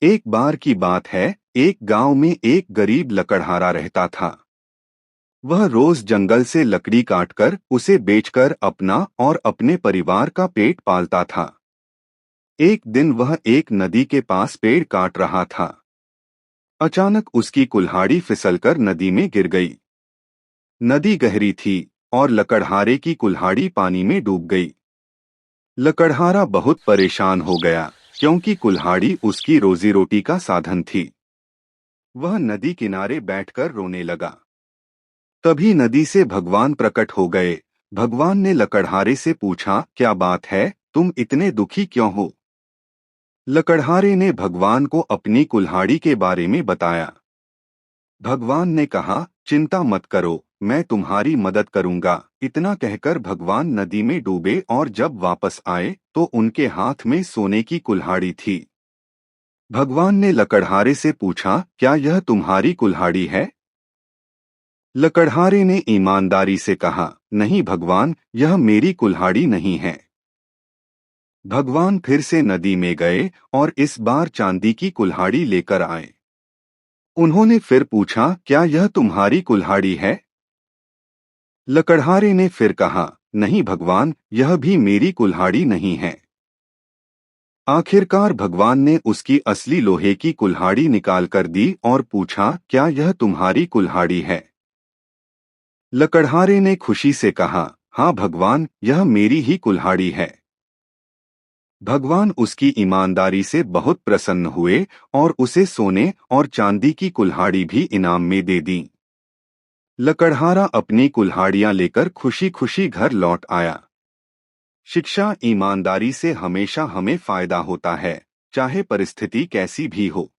एक बार की बात है, एक गांव में एक गरीब लकड़हारा रहता था। वह रोज जंगल से लकड़ी काटकर उसे बेचकर अपना और अपने परिवार का पेट पालता था। एक दिन वह एक नदी के पास पेड़ काट रहा था। अचानक उसकी कुल्हाड़ी फिसलकर नदी में गिर गई। नदी गहरी थी और लकड़हारे की कुल्हाड़ी पानी में डूब गई। लकड़हारा बहुत परेशान हो गया, क्योंकि कुल्हाड़ी उसकी रोजी रोटी का साधन थी। वह नदी किनारे बैठकर रोने लगा। तभी नदी से भगवान प्रकट हो गए। भगवान ने लकड़हारे से पूछा, क्या बात है, तुम इतने दुखी क्यों हो? लकड़हारे ने भगवान को अपनी कुल्हाड़ी के बारे में बताया। भगवान ने कहा, चिंता मत करो, मैं तुम्हारी मदद करूंगा। इतना कहकर भगवान नदी में डूबे और जब वापस आए तो उनके हाथ में सोने की कुल्हाड़ी थी। भगवान ने लकड़हारे से पूछा, क्या यह तुम्हारी कुल्हाड़ी है? लकड़हारे ने ईमानदारी से कहा, नहीं भगवान, यह मेरी कुल्हाड़ी नहीं है। भगवान फिर से नदी में गए और इस बार चांदी की कुल्हाड़ी लेकर आए। उन्होंने फिर पूछा, क्या यह तुम्हारी कुल्हाड़ी है? लकड़हारे ने फिर कहा, नहीं भगवान, यह भी मेरी कुल्हाड़ी नहीं है। आखिरकार भगवान ने उसकी असली लोहे की कुल्हाड़ी निकाल कर दी और पूछा, क्या यह तुम्हारी कुल्हाड़ी है? लकड़हारे ने खुशी से कहा, हाँ भगवान, यह मेरी ही कुल्हाड़ी है। भगवान उसकी ईमानदारी से बहुत प्रसन्न हुए और उसे सोने और चांदी की कुल्हाड़ी भी इनाम में दे दी। लकड़हारा अपनी कुल्हाड़ियां लेकर खुशी खुशी घर लौट आया। शिक्षा, ईमानदारी से हमेशा हमें फायदा होता है, चाहे परिस्थिति कैसी भी हो।